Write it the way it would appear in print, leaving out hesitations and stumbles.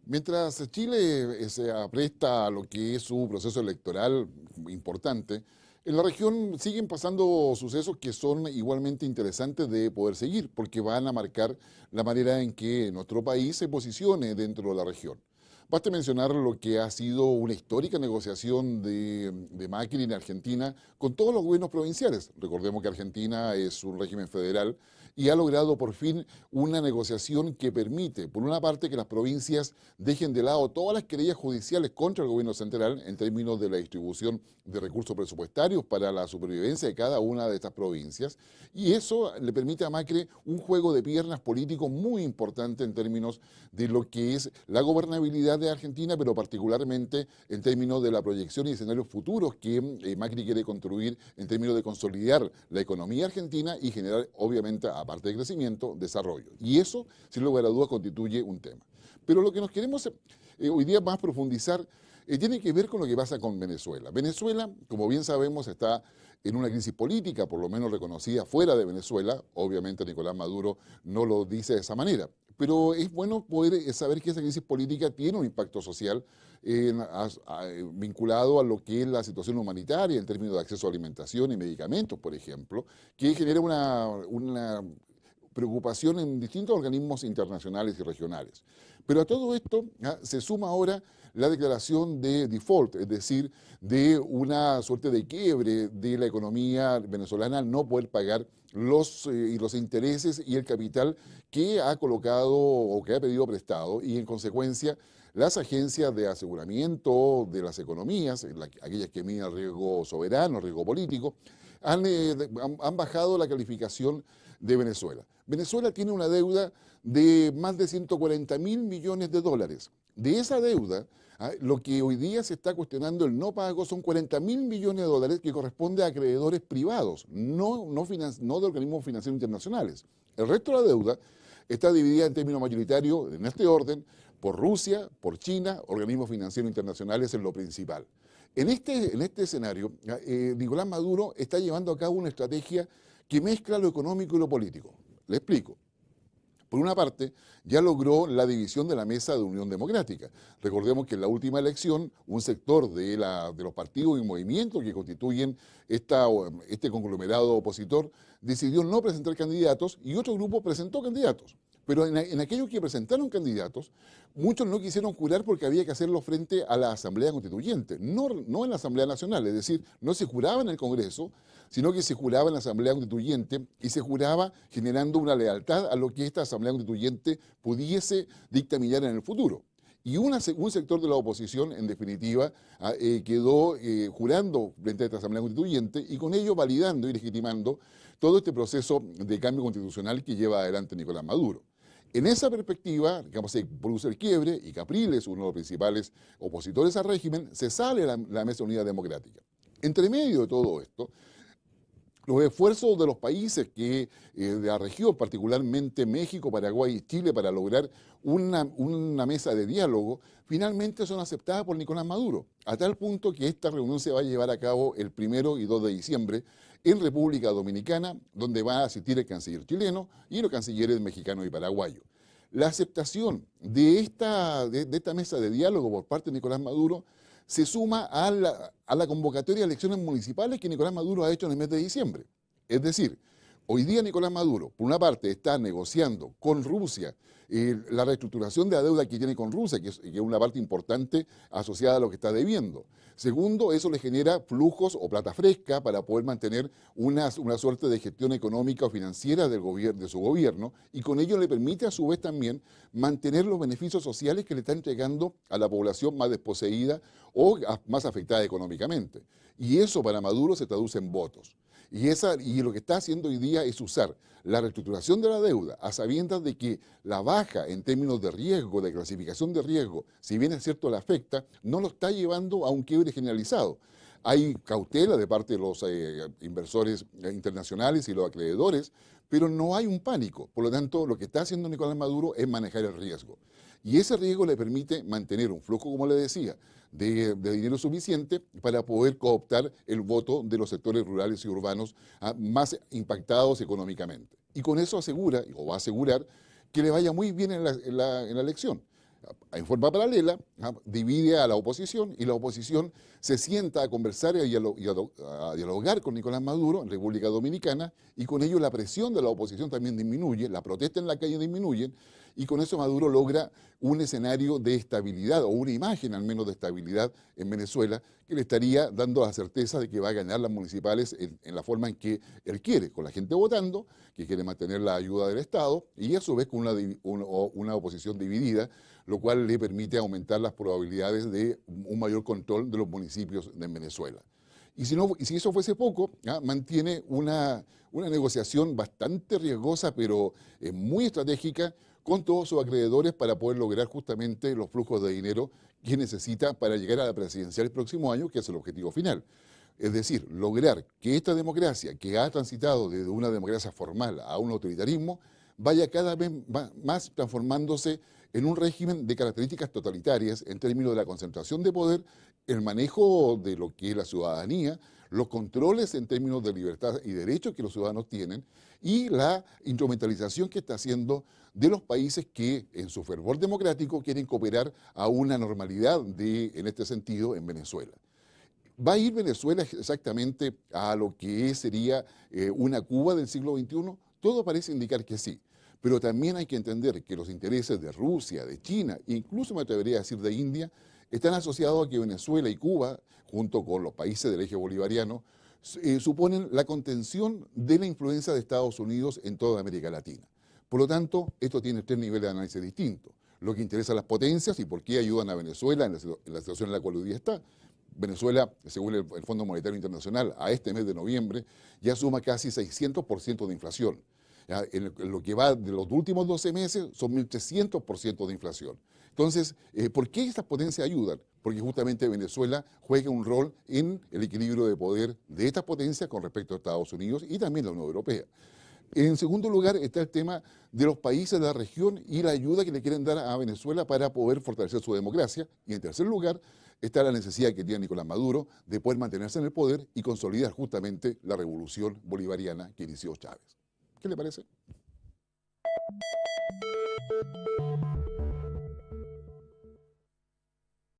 Mientras Chile se apresta a lo que es su proceso electoral importante, en la región siguen pasando sucesos que son igualmente interesantes de poder seguir, porque van a marcar la manera en que nuestro país se posicione dentro de la región. Basta mencionar lo que ha sido una histórica negociación de Macri en Argentina con todos los gobiernos provinciales. Recordemos que Argentina es un régimen federal y ha logrado por fin una negociación que permite, por una parte, que las provincias dejen de lado todas las querellas judiciales contra el gobierno central en términos de la distribución de recursos presupuestarios para la supervivencia de cada una de estas provincias, y eso le permite a Macri un juego de piernas político muy importante en términos de lo que es la gobernabilidad de Argentina, pero particularmente en términos de la proyección y escenarios futuros que Macri quiere construir en términos de consolidar la economía argentina y generar, obviamente, aparte de crecimiento, desarrollo. Y eso, sin lugar a dudas, constituye un tema. Pero lo que nos queremos hoy día más profundizar tiene que ver con lo que pasa con Venezuela. Venezuela, como bien sabemos, está en una crisis política, por lo menos reconocida fuera de Venezuela. Obviamente Nicolás Maduro no lo dice de esa manera. Pero es bueno poder saber que esa crisis política tiene un impacto social vinculado a lo que es la situación humanitaria en términos de acceso a alimentación y medicamentos, por ejemplo, que genera una preocupación en distintos organismos internacionales y regionales. Pero a todo esto se suma ahora la declaración de default, es decir, de una suerte de quiebre de la economía venezolana al no poder pagar los intereses y el capital que ha colocado o que ha pedido prestado, y en consecuencia las agencias de aseguramiento de las economías, aquellas que miden el riesgo soberano, el riesgo político, han bajado la calificación de Venezuela. Venezuela tiene una deuda de más de 140.000 millones de dólares. De esa deuda, lo que hoy día se está cuestionando el no pago son 40.000 millones de dólares que corresponde a acreedores privados, no de organismos financieros internacionales. El resto de la deuda está dividida en términos mayoritarios, en este orden, por Rusia, por China, organismos financieros internacionales en lo principal. En este escenario, Nicolás Maduro está llevando a cabo una estrategia que mezcla lo económico y lo político. Le explico. Por una parte, ya logró la división de la mesa de Unión Democrática. Recordemos que en la última elección, un sector de los partidos y movimientos que constituyen este conglomerado opositor decidió no presentar candidatos y otro grupo presentó candidatos. Pero en aquellos que presentaron candidatos, muchos no quisieron jurar porque había que hacerlo frente a la Asamblea Constituyente, no en la Asamblea Nacional, es decir, no se juraba en el Congreso, sino que se juraba en la Asamblea Constituyente y se juraba generando una lealtad a lo que esta Asamblea Constituyente pudiese dictaminar en el futuro. Y un sector de la oposición, en definitiva, quedó jurando frente a esta Asamblea Constituyente y con ello validando y legitimando todo este proceso de cambio constitucional que lleva adelante Nicolás Maduro. En esa perspectiva, digamos, se produce el quiebre y Capriles, uno de los principales opositores al régimen, se sale la Mesa de Unidad Democrática. Entre medio de todo esto, los esfuerzos de los países de la región, particularmente México, Paraguay y Chile, para lograr una mesa de diálogo, finalmente son aceptadas por Nicolás Maduro, a tal punto que esta reunión se va a llevar a cabo el 1 y 2 de diciembre en República Dominicana, donde va a asistir el canciller chileno y los cancilleres mexicanos y paraguayos. La aceptación de esta mesa de diálogo por parte de Nicolás Maduro se suma a la convocatoria de elecciones municipales que Nicolás Maduro ha hecho en el mes de diciembre. Es decir, hoy día Nicolás Maduro, por una parte, está negociando con Rusia la reestructuración de la deuda que tiene con Rusia, que es una parte importante asociada a lo que está debiendo. Segundo, eso le genera flujos o plata fresca para poder mantener una suerte de gestión económica o financiera de su gobierno, y con ello le permite a su vez también mantener los beneficios sociales que le está entregando a la población más desposeída o más afectada económicamente. Y eso para Maduro se traduce en votos. Y lo que está haciendo hoy día es usar la reestructuración de la deuda a sabiendas de que la baja en términos de riesgo, de clasificación de riesgo, si bien es cierto la afecta, no lo está llevando a un quiebre generalizado. Hay cautela de parte de los inversores internacionales y los acreedores, pero no hay un pánico. Por lo tanto, lo que está haciendo Nicolás Maduro es manejar el riesgo. Y ese riesgo le permite mantener un flujo, como le decía, de dinero suficiente para poder cooptar el voto de los sectores rurales y urbanos más impactados económicamente. y con eso asegura, o va a asegurar, que le vaya muy bien en la elección. En forma paralela, divide a la oposición y la oposición se sienta a conversar a dialogar con Nicolás Maduro en República Dominicana y con ello la presión de la oposición también disminuye, la protesta en la calle disminuye y con eso Maduro logra un escenario de estabilidad o una imagen al menos de estabilidad en Venezuela que le estaría dando la certeza de que va a ganar las municipales en la forma en que él quiere, con la gente votando, que quiere mantener la ayuda del Estado y a su vez con una oposición dividida, lo cual le permite aumentar las probabilidades de un mayor control de los municipios de Venezuela. Y si eso fuese poco, mantiene una negociación bastante riesgosa, pero muy estratégica, con todos sus acreedores para poder lograr justamente los flujos de dinero que necesita para llegar a la presidencial el próximo año, que es el objetivo final. Es decir, lograr que esta democracia, que ha transitado desde una democracia formal a un autoritarismo, vaya cada vez más transformándose en un régimen de características totalitarias en términos de la concentración de poder, el manejo de lo que es la ciudadanía, los controles en términos de libertad y derechos que los ciudadanos tienen y la instrumentalización que está haciendo de los países que en su fervor democrático quieren cooperar a una normalidad en este sentido en Venezuela. ¿Va a ir Venezuela exactamente a lo que sería una Cuba del siglo XXI? Todo parece indicar que sí. Pero también hay que entender que los intereses de Rusia, de China, e incluso me atrevería a decir de India, están asociados a que Venezuela y Cuba, junto con los países del eje bolivariano, suponen la contención de la influencia de Estados Unidos en toda América Latina. Por lo tanto, esto tiene tres niveles de análisis distintos. Lo que interesa a las potencias y por qué ayudan a Venezuela en la situación en la cual hoy día está. Venezuela, según el Fondo Monetario Internacional, a este mes de noviembre ya suma casi 600% de inflación. En lo que va de los últimos 12 meses son 1.300% de inflación. Entonces, ¿por qué estas potencias ayudan? Porque justamente Venezuela juega un rol en el equilibrio de poder de estas potencias con respecto a Estados Unidos y también la Unión Europea. En segundo lugar está el tema de los países de la región y la ayuda que le quieren dar a Venezuela para poder fortalecer su democracia. Y en tercer lugar está la necesidad que tiene Nicolás Maduro de poder mantenerse en el poder y consolidar justamente la revolución bolivariana que inició Chávez. ¿Qué le parece?